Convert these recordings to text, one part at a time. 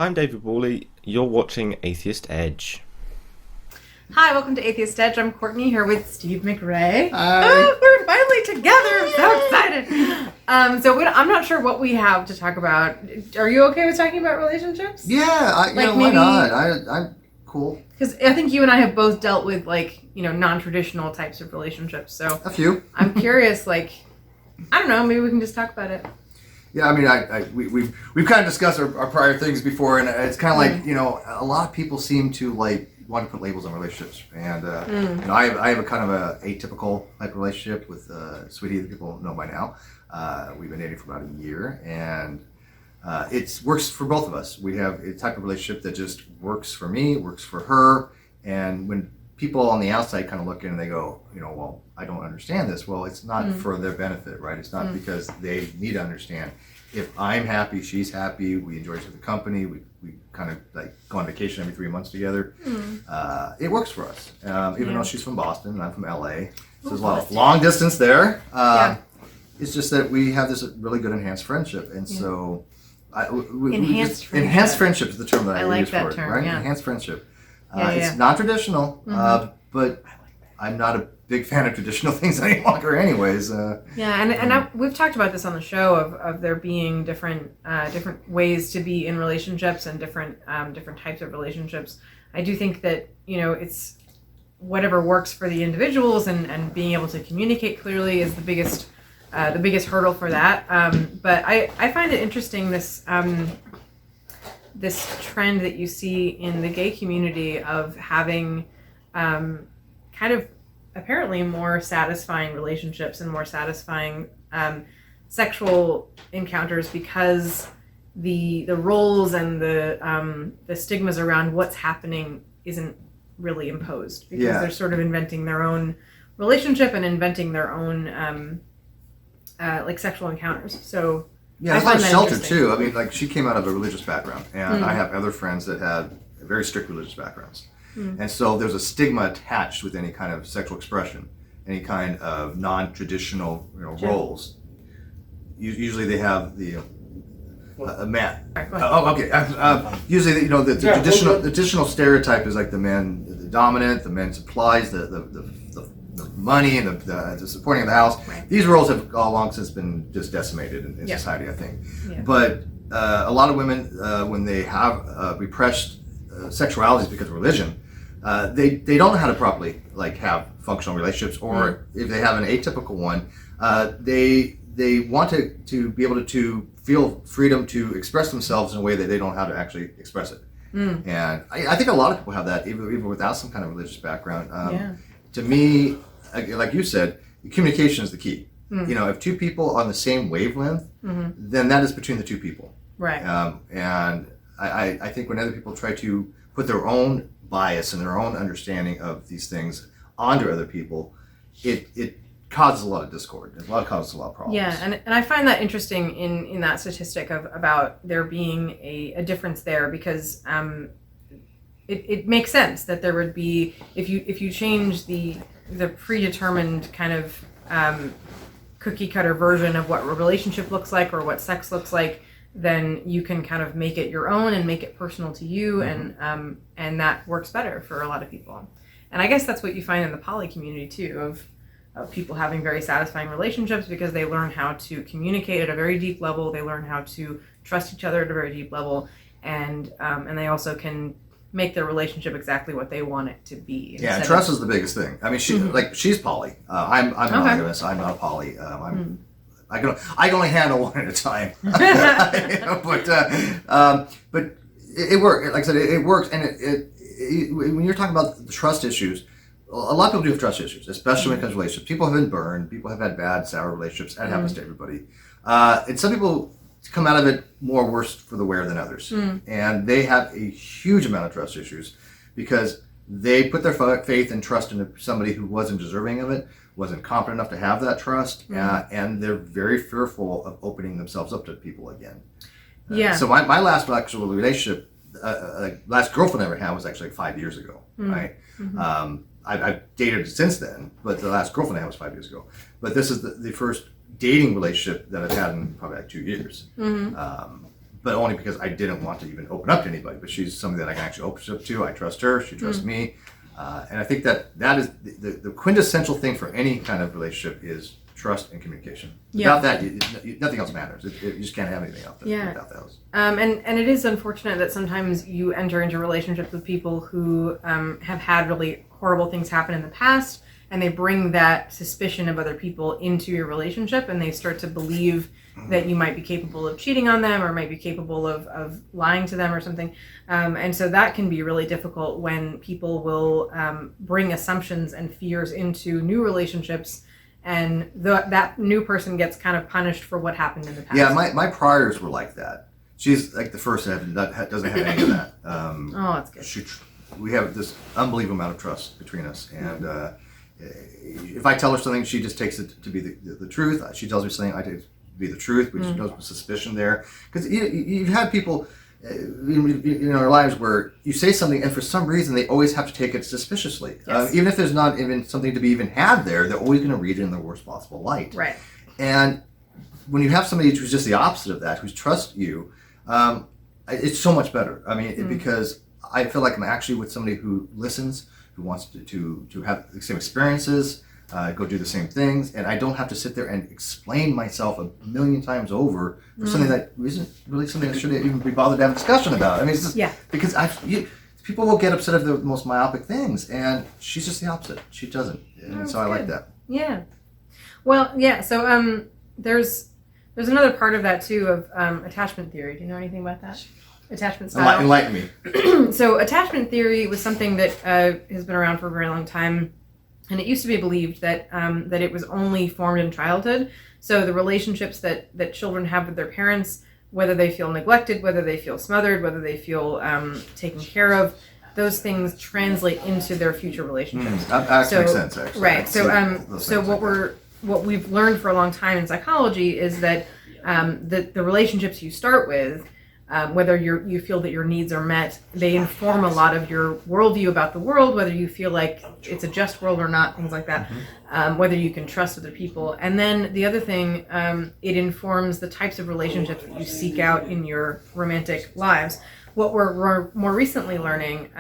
I'm David Worley. You're watching Atheist Edge. Hi, welcome to Atheist Edge. I'm Courtney here with Steve McRae. Hi. Oh, we're finally together. I'm so excited. I'm not sure what we have to talk about. Are you okay with talking about relationships? Yeah, why not? I'm cool. Because I think you and I have both dealt with non-traditional types of relationships. So A few. I'm curious, I don't know, maybe we can just talk about it. Yeah, I mean, we've kind of discussed our prior things before, and it's kind of like, a lot of people seem to want to put labels on relationships, and I have a kind of a atypical type relationship with Sweetie that people know by now. We've been dating for about a year, and it works for both of us. We have a type of relationship that just works for me, works for her, and when people on the outside kind of look in and they go, well, I don't understand this. Well, it's not for their benefit, right? It's not because they need to understand. If I'm happy, she's happy, we enjoy each other's company, we kind of go on vacation every 3 months together. It works for us. Even though she's from Boston and I'm from LA. So there's a lot of long distance there. It's just that we have this really good enhanced friendship. And so Enhanced friendship is the term that I use for it, right? Yeah. Enhanced friendship. It's non-traditional, but I'm not a big fan of traditional things any longer anyways. We've talked about this on the show of there being different ways to be in relationships and different types of relationships. I do think that, it's whatever works for the individuals and being able to communicate clearly is the biggest hurdle for that. But I find it interesting, this trend that you see in the gay community of having kind of apparently more satisfying relationships and more satisfying sexual encounters because the roles and the stigmas around what's happening isn't really imposed because they're sort of inventing their own relationship and inventing their own sexual encounters. So yeah, it's not sheltered too. I mean, she came out of a religious background, and I have other friends that had very strict religious backgrounds. And so there's a stigma attached with any kind of sexual expression, any kind of non-traditional roles. Usually they have the a man. Usually the traditional stereotype is like the man, the dominant, the man supplies the money and the supporting of the house. Right. These roles have all long since been just decimated in society, I think. Yeah. But a lot of women, when they have repressed sexualities because of religion, they don't know how to properly have functional relationships, or if they have an atypical one, they want to be able to feel freedom to express themselves in a way that they don't know how to actually express it. And I think a lot of people have that, even without some kind of religious background. To me, like you said, communication is the key. If two people are on the same wavelength, then that is between the two people. Right. And I think when other people try to put their own bias and their own understanding of these things onto other people, it causes a lot of discord. It causes a lot of problems. Yeah, and I find that interesting in that statistic about there being a difference there because it makes sense that there would be if you change the predetermined kind of cookie cutter version of what a relationship looks like or what sex looks like, then you can kind of make it your own and make it personal to you, and that works better for a lot of people. And I guess that's what you find in the poly community too, of people having very satisfying relationships because they learn how to communicate at a very deep level, they learn how to trust each other at a very deep level, and they also can make their relationship exactly what they want it to be. Yeah, trust is the biggest thing. I mean, she's poly. I'm monogamous. I'm not poly. I can only handle one at a time. But it works. Like I said, it works. And it when you're talking about the trust issues, a lot of people do have trust issues, especially when it comes to relationships. People have been burned. People have had bad, sour relationships. That happens to everybody. And some people come out of it more worse for the wear than others. And they have a huge amount of trust issues because they put their faith and trust into somebody who wasn't deserving of it, wasn't competent enough to have that trust, and they're very fearful of opening themselves up to people again. So my last actual relationship, last girlfriend I ever had was actually 5 years ago, right? I've dated since then, but the last girlfriend I had was 5 years ago. But this is the first dating relationship that I've had in probably 2 years. but only because I didn't want to even open up to anybody. But she's somebody that I can actually open up to. I trust her. She trusts me. And I think that is the quintessential thing for any kind of relationship is trust and communication. Without that, nothing else matters. You just can't have anything else without those. And it is unfortunate that sometimes you enter into relationships with people who have had really horrible things happen in the past, and they bring that suspicion of other people into your relationship, and they start to believe that you might be capable of cheating on them or might be capable of lying to them or something. And so that can be really difficult when people will bring assumptions and fears into new relationships, and that new person gets kind of punished for what happened in the past. Yeah, my priors were like that. She's like the first that doesn't have any of that. Oh, that's good. We have this unbelievable amount of trust between us, and if I tell her something, she just takes it to be the truth. She tells me something, I take it to be the truth, which no suspicion there. Because you've had people in our lives where you say something, and for some reason they always have to take it suspiciously. Yes. Even if there's not even something to be even had there, they're always going to read it in the worst possible light. Right. And when you have somebody who's just the opposite of that, who trusts you, it's so much better. I mean, because I feel like I'm actually with somebody who listens, who wants to have the same experiences, go do the same things, and I don't have to sit there and explain myself a million times over for something that isn't really something I shouldn't even be bothered to have a discussion about. I mean, it's just because people will get upset at the most myopic things, and she's just the opposite. She doesn't, and so I like that. Yeah. Well, yeah. So there's another part of that too of attachment theory. Do you know anything about that? Attachment style. Enlighten me. So attachment theory was something that has been around for a very long time, and it used to be believed that that it was only formed in childhood. So the relationships that children have with their parents, whether they feel neglected, whether they feel smothered, whether they feel taken care of, those things translate into their future relationships. That makes sense, actually. Right. So what we've learned for a long time in psychology is that the relationships you start with, whether you feel that your needs are met, they inform a lot of your worldview about the world, whether you feel like it's a just world or not, things like that, whether you can trust other people. And then the other thing, it informs the types of relationships that you seek out in your romantic lives. What we're more recently learning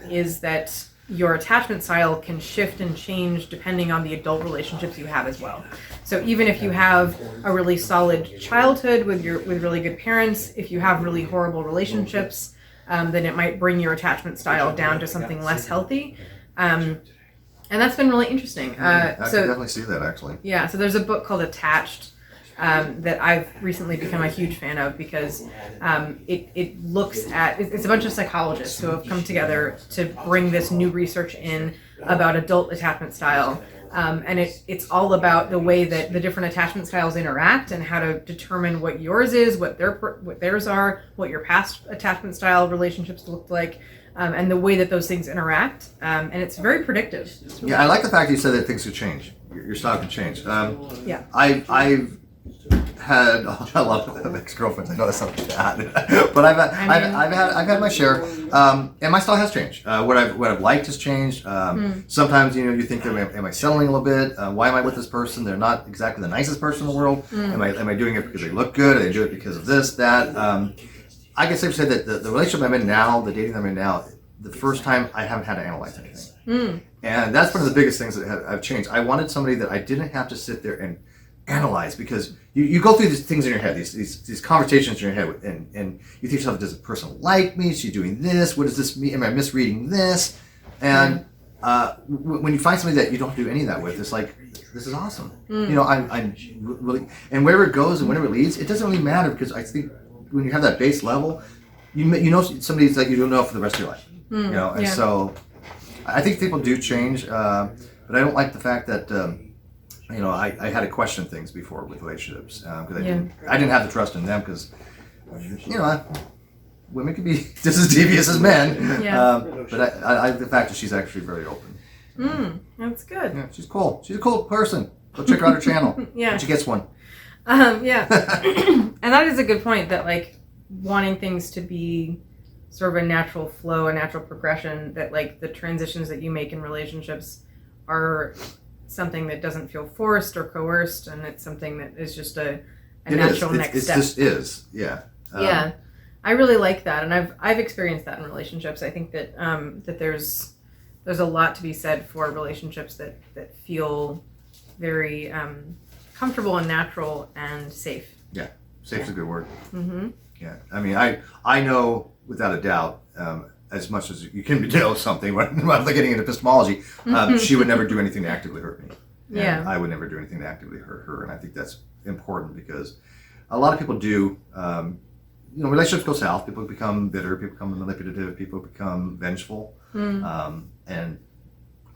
is that your attachment style can shift and change depending on the adult relationships you have as well. So even if you have a really solid childhood with really good parents, if you have really horrible relationships, then it might bring your attachment style down to something less healthy. And that's been really interesting. I can definitely see that, actually. Yeah, so there's a book called Attached that I've recently become a huge fan of because it looks at, it's a bunch of psychologists who have come together to bring this new research in about adult attachment style. And it's all about the way that the different attachment styles interact and how to determine what yours is, what theirs are, what your past attachment style relationships looked like, and the way that those things interact. And it's very predictive. Really I like the fact that you said that things could change. Your style can change. Yeah. I've had a lot of ex-girlfriends. I know that's not bad, but I've had my share, and my style has changed. What I've liked has changed. Sometimes you think, am I settling a little bit? Why am I with this person? They're not exactly the nicest person in the world. Am I doing it because they look good? Or they do it because of this, that? I can safely say that the relationship I'm in now, the dating I'm in now, the first time I haven't had to analyze anything, and that's one of the biggest things that have changed. I wanted somebody that I didn't have to sit there and analyze, because you go through these things in your head, these conversations in your head, and you think to yourself, does a person like me? Is she doing this? What does this mean? Am I misreading this? And when you find somebody that you don't have to do any of that with, it's like, this is awesome. I'm really, and wherever it goes and wherever it leads, it doesn't really matter, because I think when you have that base level, you know somebody's that you don't know for the rest of your life. And so I think people do change, but I don't like the fact that I had to question things before with relationships, because I didn't have the trust in them, because women can be just as devious as men. But I the fact that she's actually very open. That's good. Yeah, she's cool. She's a cool person. Go check her out her channel. Yeah. And she gets one. And that is a good point, that like wanting things to be sort of a natural flow, a natural progression, that like the transitions that you make in relationships are something that doesn't feel forced or coerced, and it's something that is just a natural next step. It just is, yeah. I really like that, and I've experienced that in relationships. I think that that there's a lot to be said for relationships that feel very comfortable and natural and safe. Yeah, safe's a good word. Mm-hmm. Yeah, I mean, I know without a doubt, as much as you can know something, without getting into epistemology, she would never do anything to actively hurt me. And Yeah. I would never do anything to actively hurt her, and I think that's important because a lot of people do. Relationships go south. People become bitter. People become manipulative. People become vengeful. And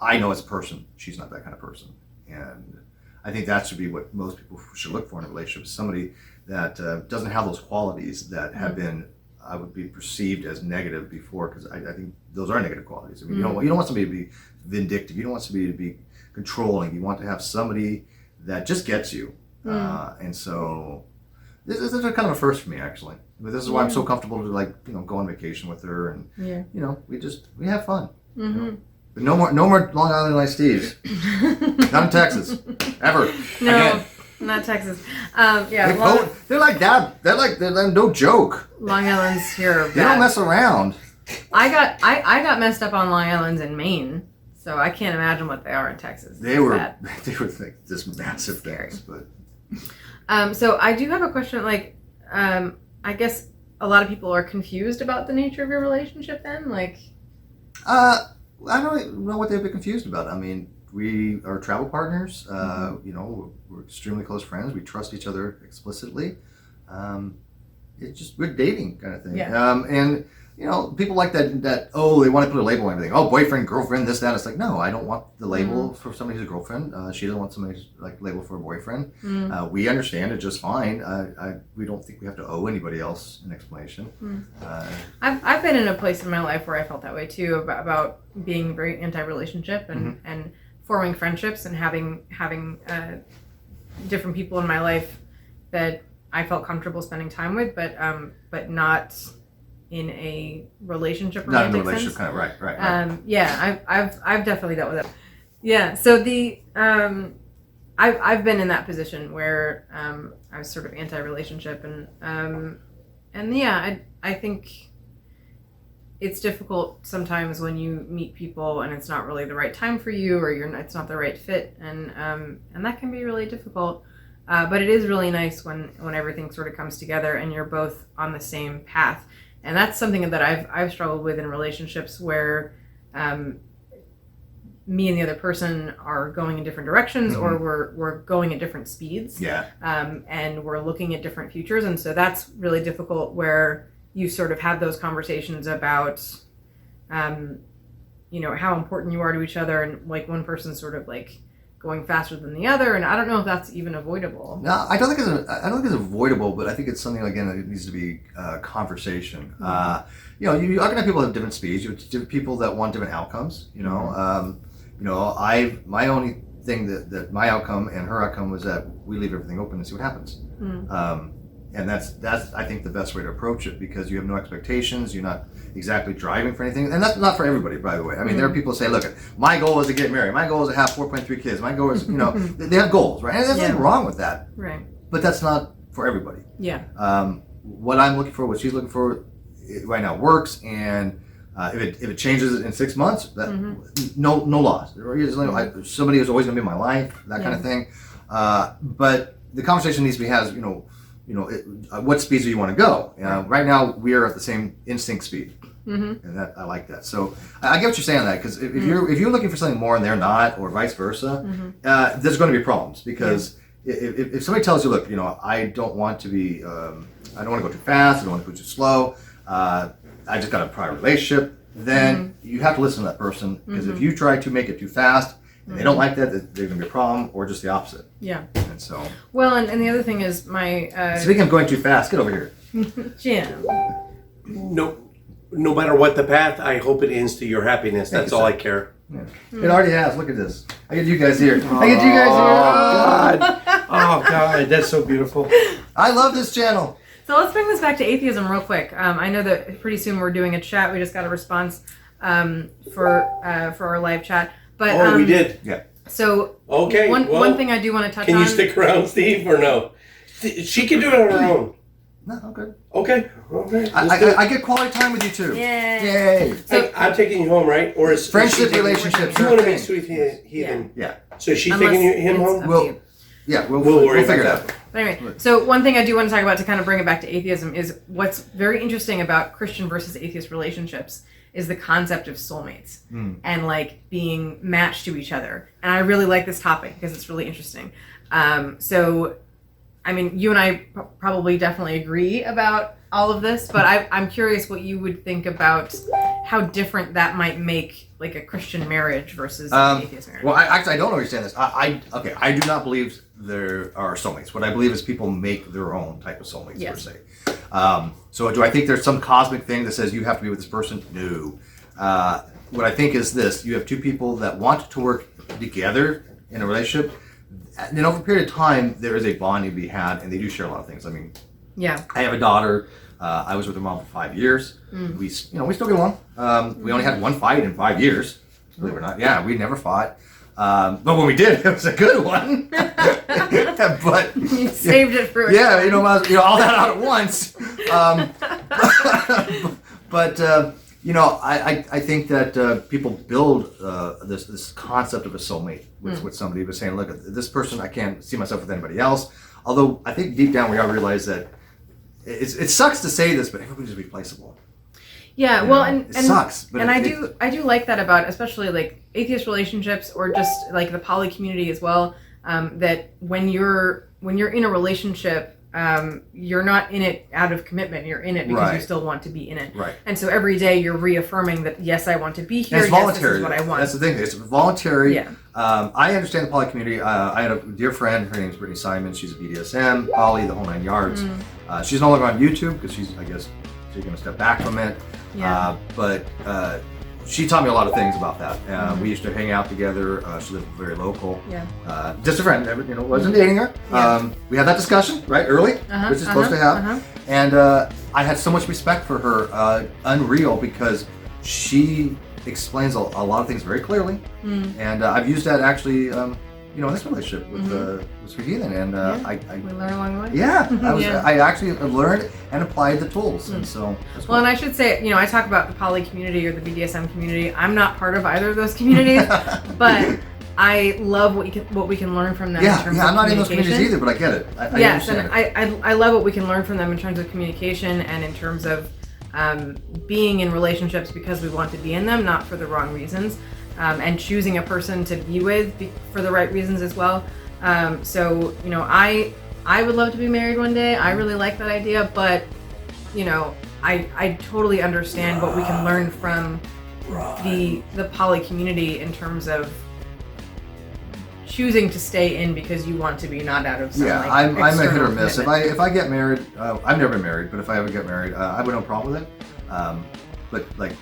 I know as a person, she's not that kind of person. And I think that should be what most people should look for in a relationship: somebody that doesn't have those qualities that have been, I would be perceived as negative before, because I think those are negative qualities. I mean, you don't want somebody to be vindictive. You don't want somebody to be controlling. You want to have somebody that just gets you. And so this is kind of a first for me, actually. But this is why I'm so comfortable to go on vacation with her, and we have fun. But no more Long Island iced teas. Not in Texas, ever. No, Again. not Texas. They're like that. They're no joke. Long Island's here. They don't mess around. I got messed up on Long Island's in Maine, so I can't imagine what they are in Texas. They were like this massive things, but. So I do have a question. I guess a lot of people are confused about the nature of your relationship. Then, I don't know what they'd be confused about. I mean, we are travel partners. We're extremely close friends. We trust each other explicitly. It's just we're dating kind of thing. Yeah. And people like that. They want to put a label on everything. Oh, boyfriend, girlfriend, this, that. It's like, no, I don't want the label for somebody who's a girlfriend. She doesn't want somebody's label for a boyfriend. We understand it just fine. We don't think we have to owe anybody else an explanation. I've been in a place in my life where I felt that way too about being very anti-relationship and forming friendships and having different people in my life that I felt comfortable spending time with, but not in a relationship Not in a romantic relationship sense. kind of right. I've definitely dealt with that. Yeah, so I've been in that position where I was sort of anti-relationship and I think it's difficult sometimes when you meet people and it's not really the right time for you, or it's not the right fit, and that can be really difficult. But it is really nice when everything sort of comes together and you're both on the same path. And that's something that I've struggled with in relationships where me and the other person are going in different directions, or we're going at different speeds. Yeah. And we're looking at different futures, and so that's really difficult where you sort of have those conversations about how important you are to each other, and one person's sort of going faster than the other, and I don't know if that's even avoidable. No, I don't think it's avoidable, but I think it's something again that needs to be conversation. You're going to have people that have different speeds. You have different people that want different outcomes. My only thing that my outcome and her outcome was that we leave everything open and see what happens. And that's I think the best way to approach it, because you have no expectations. You're not exactly driving for anything, and that's not for everybody, by the way. I mean, there are people who say, "Look, my goal is to get married. My goal is to have 4.3 kids. My goal is, they have goals, right? And there's nothing wrong with that, Right. but that's not for everybody. Yeah. What I'm looking for, what she's looking for, right now works, and if it changes in 6 months, that no loss. Somebody who's always going to be in my life, that kind of thing. But the conversation needs to be what speeds do you want to go? Right now, we are at the same instinct speed, and that I like that. So I get what you're saying on that, because if you're looking for something more and they're not, or vice versa, there's going to be problems, because if somebody tells you, look, I don't want to be, I don't want to go too fast, I don't want to go too slow, I just got a prior relationship, then you have to listen to that person, because if you try to make it too fast, and they don't like that, there's going to be a problem, or just the opposite. Yeah. And so. Well, and the other thing is my. Speaking of going too fast, get over here. Jim. No matter what the path, I hope it ends to your happiness. That's all I care. Yeah. It already has. Look at this. I get you guys here. God. Oh, God. That's so beautiful. I love this channel. So let's bring this back to atheism real quick. I know that pretty soon we're doing a chat. We just got a response for our live chat. But, we did? Yeah. So one thing I do want to touch on. Can you stick around, Steve, or no? She can do it on her own. No, I'm good. Okay. Let's do it. I get quality time with you too. Yay. Yay. I'm taking you home, right? Or is Friendship is she taking- relationships You are want to a be thing. sweet heathen. Yeah. So is she Unless taking him it's home? up We'll- to you. Yeah, we'll worry figure it about out. that. But anyway, so one thing I do want to talk about to kind of bring it back to atheism is what's very interesting about Christian versus atheist relationships is the concept of soulmates and like being matched to each other. And I really like this topic because it's really interesting. So, I mean, you and I probably definitely agree about all of this, but I'm curious what you would think about how different that might make like a Christian marriage versus an atheist marriage. Well, I don't understand this. I do not believe there are soulmates. What I believe is people make their own type of soulmates, Yes. per se. So do I think there's some cosmic thing that says you have to be with this person? No. What I think is this. You have two people that want to work together in a relationship. And then over a period of time, there is a bond to be had, and they do share a lot of things. I mean, Yeah. I have a daughter. I was with her mom for 5 years. We still get along. We only had one fight in 5 years, believe it or not. Yeah, we never fought. But when we did, it was a good one. But You saved it for yeah, all that out at once. But I think that people build this concept of a soulmate with somebody, but saying, look, this person, I can't see myself with anybody else. Although I think deep down we all realize that it sucks to say this, but everybody's replaceable. Yeah, You well, know, and it sucks. But I do like that about especially like atheist relationships or just like the poly community as well. That when you're in a relationship, you're not in it out of commitment. You're in it because you Right. still want to be in it. Right. And so every day you're reaffirming that yes, I want to be here. And it's Yes, voluntary. this is what I want. That's the thing. It's voluntary. Yeah. I understand the poly community. I had a dear friend. Her name's Brittany Simon. She's a BDSM, poly, the whole 9 yards. She's no longer on YouTube because she's going to step back from it. Yeah. But she taught me a lot of things about that. We used to hang out together. She lived very local. Yeah. Just a friend. Wasn't dating her. Yeah. We had that discussion right early, which is supposed to have. And I had so much respect for her. Unreal, because she explains a lot of things very clearly. And I've used that actually, in this relationship with Sweet Heathen. And we learn along the way. yeah, Yeah. I actually learned and applied the tools. And so. that's Well, what- and I should say, I talk about the poly community or the BDSM community. I'm not part of either of those communities, but I love what we can learn from them in terms of I'm not in those communities communication. either, but I get it. I Yes, understand and it. I love what we can learn from them in terms of communication and in terms of being in relationships because we want to be in them, not for the wrong reasons, and choosing a person to be with for the right reasons as well. So I would love to be married one day. I really like that idea, but I totally understand what we can learn from the poly community in terms of choosing to stay in because you want to be, not out of some I'm a hit or external miss. commitment. If I get married, I've never been married, but if I ever get married, I have no problem with it. But like,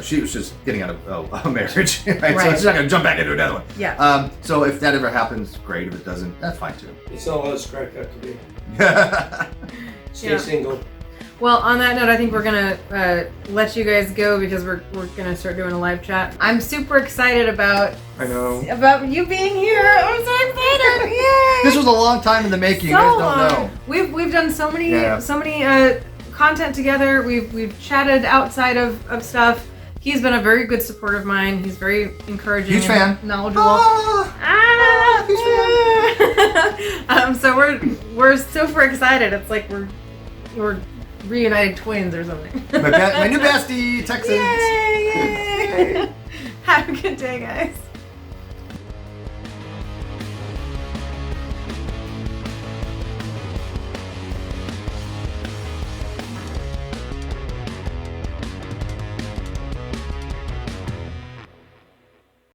she was just getting out of a marriage, right? So Right. she's not gonna jump back into another one. Yeah. So if that ever happens, great. If it doesn't, that's fine too. It's all it's cracked up to be. Stay Yeah. single. Well, on that note, I think we're gonna let you guys go because we're gonna start doing a live chat. I'm super excited about I know. you being here. I'm so excited! Yay! This was a long time in the making. You guys don't know. We've done so many Yeah. content together. We've chatted outside of stuff. He's been a very good support of mine. He's very encouraging, Huge and fan. knowledgeable. So we're super excited. It's like we're reunited twins or something. My new bestie, Texans. Yay! Have a good day, guys.